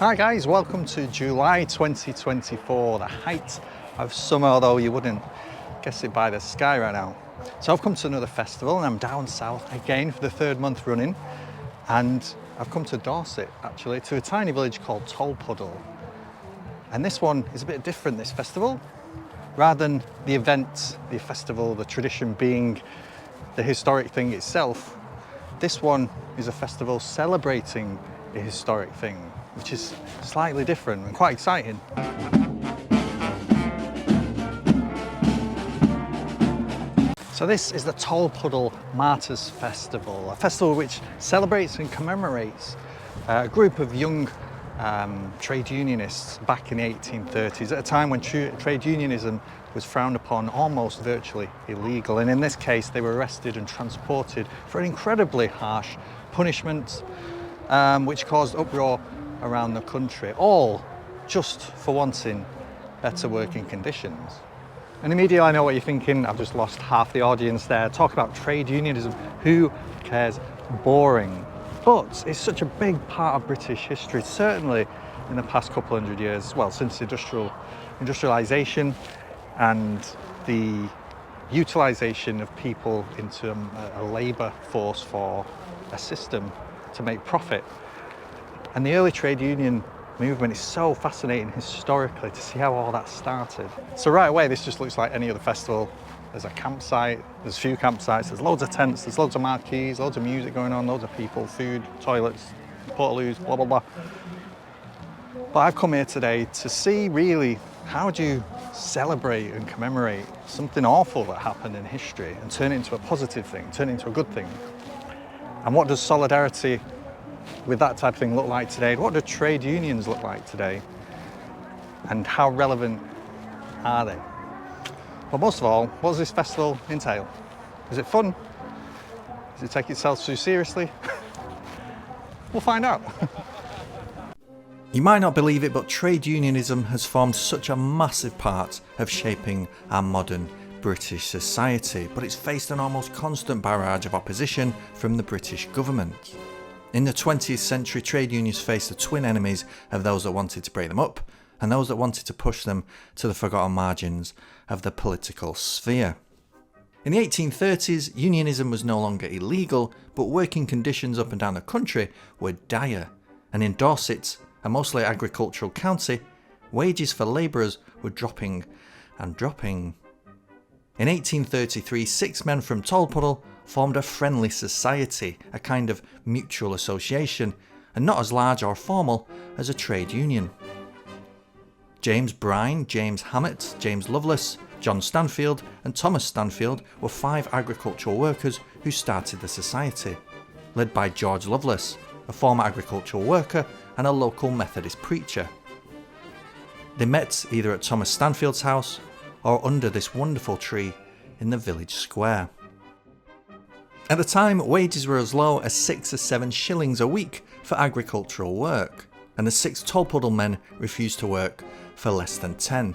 Hi guys, welcome to July 2024, the height of summer, although you wouldn't guess it by the sky right now. So I've come to another festival and I'm down south again for the third month running, and I've come to Dorset actually, to a tiny village called Tolpuddle. And this one is a bit different, this festival. Rather than the event, the festival, the tradition being the historic thing itself, this one is a festival celebrating a historic thing, which is slightly different and quite exciting. So this is the Tolpuddle Martyrs Festival, a festival which celebrates and commemorates a group of young trade unionists back in the 1830s, at a time when trade unionism was frowned upon, almost virtually illegal. And in this case, they were arrested and transported for an incredibly harsh punishment, which caused uproar around the country, all just for wanting better working conditions. And immediately I know what you're thinking, I've just lost half the audience there. Talk about trade unionism, who cares? Boring. But it's such a big part of British history, certainly in the past couple hundred years, well, since industrialisation and the utilisation of people into a labour force for a system to make profit. And the early trade union movement is so fascinating historically to see how all that started. So right away, this just looks like any other festival. There's a campsite, there's a few campsites, there's loads of tents, there's loads of marquees, loads of music going on, loads of people, food, toilets, portaloos, blah, blah, blah. But I've come here today to see really, how do you celebrate and commemorate something awful that happened in history and turn it into a positive thing, turn it into a good thing? And what does solidarity with that type of thing look like today? What do trade unions look like today? And how relevant are they? But most of all, what does this festival entail? Is it fun? Does it take itself too seriously? We'll find out. You might not believe it, but trade unionism has formed such a massive part of shaping our modern British society, but it's faced an almost constant barrage of opposition from the British government. In the 20th century, trade unions faced the twin enemies of those that wanted to break them up and those that wanted to push them to the forgotten margins of the political sphere. In the 1830s, unionism was no longer illegal, but working conditions up and down the country were dire, and in Dorset, a mostly agricultural county, wages for labourers were dropping and dropping. In 1833, 6 men from Tolpuddle formed a friendly society, a kind of mutual association, and not as large or formal as a trade union. James Brine, James Hammett, James Lovelace, John Stanfield and Thomas Stanfield were 5 agricultural workers who started the society, led by George Lovelace, a former agricultural worker and a local Methodist preacher. They met either at Thomas Stanfield's house or under this wonderful tree in the village square. At the time, wages were as low as 6 or 7 shillings a week for agricultural work, and the 6 Tolpuddle men refused to work for less than 10.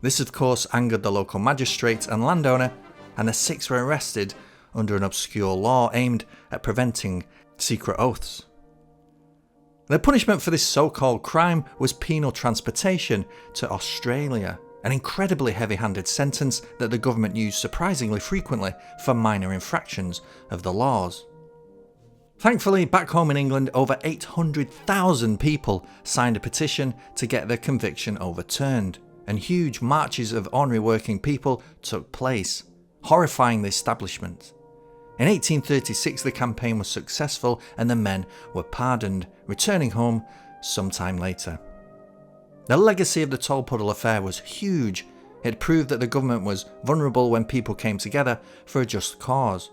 This of course angered the local magistrate and landowner, and the 6 were arrested under an obscure law aimed at preventing secret oaths. The punishment for this so-called crime was penal transportation to Australia, an incredibly heavy-handed sentence that the government used surprisingly frequently for minor infractions of the laws. Thankfully, back home in England, over 800,000 people signed a petition to get their conviction overturned, and huge marches of ordinary working people took place, horrifying the establishment. In 1836, the campaign was successful and the men were pardoned, returning home sometime later. The legacy of the Tolpuddle affair was huge. It proved that the government was vulnerable when people came together for a just cause.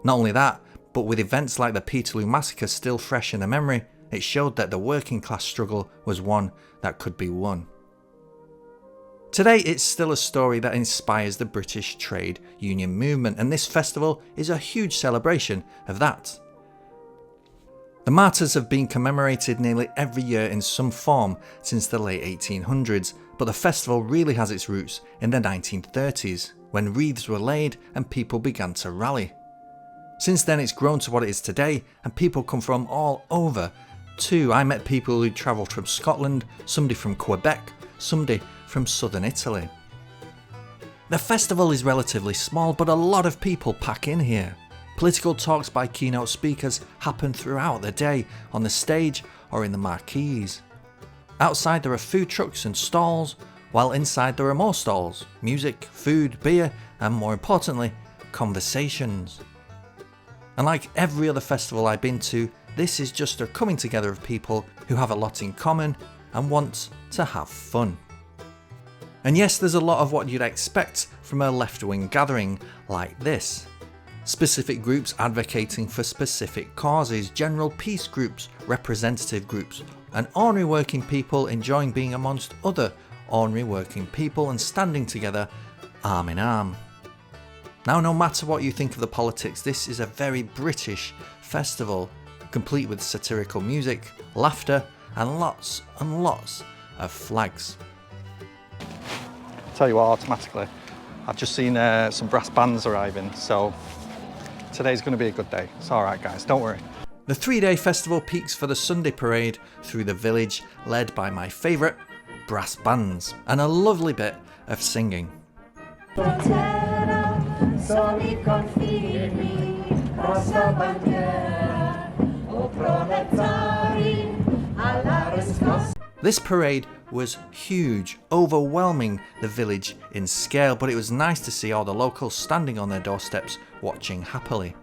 Not only that, but with events like the Peterloo Massacre still fresh in the memory, it showed that the working class struggle was one that could be won. Today, it's still a story that inspires the British trade union movement, and this festival is a huge celebration of that. The martyrs have been commemorated nearly every year in some form since the late 1800s, but the festival really has its roots in the 1930s, when wreaths were laid and people began to rally. Since then, it's grown to what it is today, and people come from all over 2, I met people who travelled from Scotland, somebody from Quebec, somebody from southern Italy. The festival is relatively small, but a lot of people pack in here. Political talks by keynote speakers happen throughout the day, on the stage or in the marquees. Outside there are food trucks and stalls, while inside there are more stalls, music, food, beer, and more importantly, conversations. And like every other festival I've been to, this is just a coming together of people who have a lot in common and want to have fun. And yes, there's a lot of what you'd expect from a left-wing gathering like this. Specific groups advocating for specific causes, general peace groups, representative groups, and ordinary working people enjoying being amongst other ordinary working people and standing together arm in arm. Now, no matter what you think of the politics, this is a very British festival, complete with satirical music, laughter, and lots of flags. Tell you what, automatically, I've just seen some brass bands arriving, so today's going to be a good day. It's alright guys, don't worry. The 3-day festival peaks for the Sunday parade through the village, led by my favourite, brass bands, and a lovely bit of singing. This parade was huge, overwhelming the village in scale, but it was nice to see all the locals standing on their doorsteps watching happily.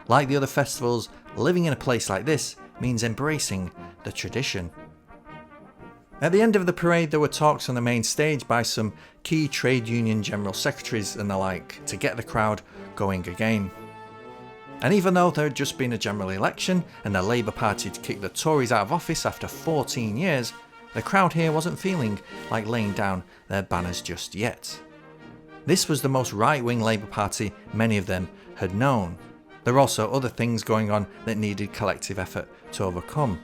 Like the other festivals, living in a place like this means embracing the tradition. At the end of the parade there were talks on the main stage by some key trade union general secretaries and the like to get the crowd going again. And even though there had just been a general election and the Labour Party had kicked the Tories out of office after 14 years, the crowd here wasn't feeling like laying down their banners just yet. This was the most right-wing Labour Party many of them had known. There were also other things going on that needed collective effort to overcome.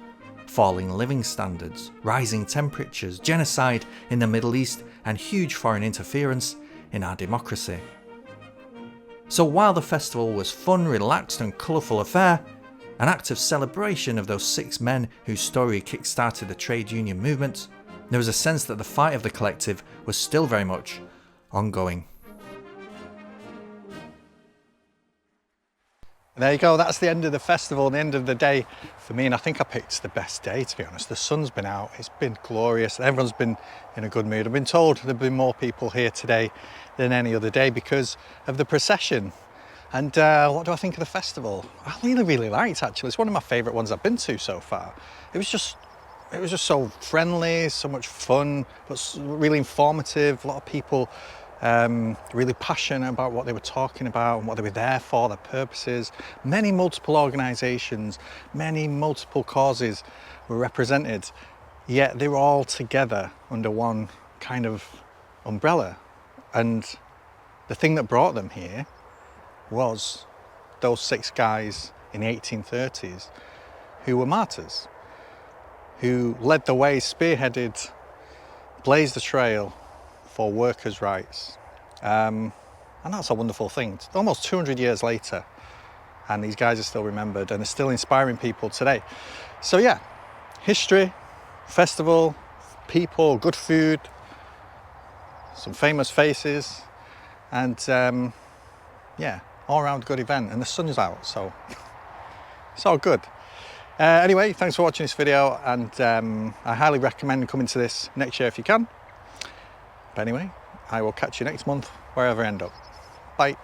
Falling living standards, rising temperatures, genocide in the Middle East, and huge foreign interference in our democracy. So while the festival was fun, relaxed and colourful affair, an act of celebration of those 6 men whose story kick-started the trade union movement, there was a sense that the fight of the collective was still very much ongoing. There you go, that's the end of the festival, the end of the day for me, and I think I picked the best day, to be honest. The sun's been out, it's been glorious, everyone's been in a good mood. I've been told there've been more people here today than any other day because of the procession. And what do I think of the festival? I really liked it, actually. It's one of my favourite ones I've been to so far. It was just so friendly, so much fun, but really informative. A lot of people really passionate about what they were talking about and what they were there for, their purposes. Many multiple organisations, many multiple causes were represented, yet they were all together under one kind of umbrella. And the thing that brought them here was those 6 guys in the 1830s who were martyrs, who led the way, spearheaded, blazed the trail for workers' rights. And that's a wonderful thing. It's almost 200 years later, and these guys are still remembered and are still inspiring people today. So yeah, history, festival, people, good food, some famous faces, and yeah, all around good event, and the sun's out, so it's all good. Anyway, thanks for watching this video, and I highly recommend coming to this next year if you can. But anyway, I will catch you next month, wherever I end up. Bye.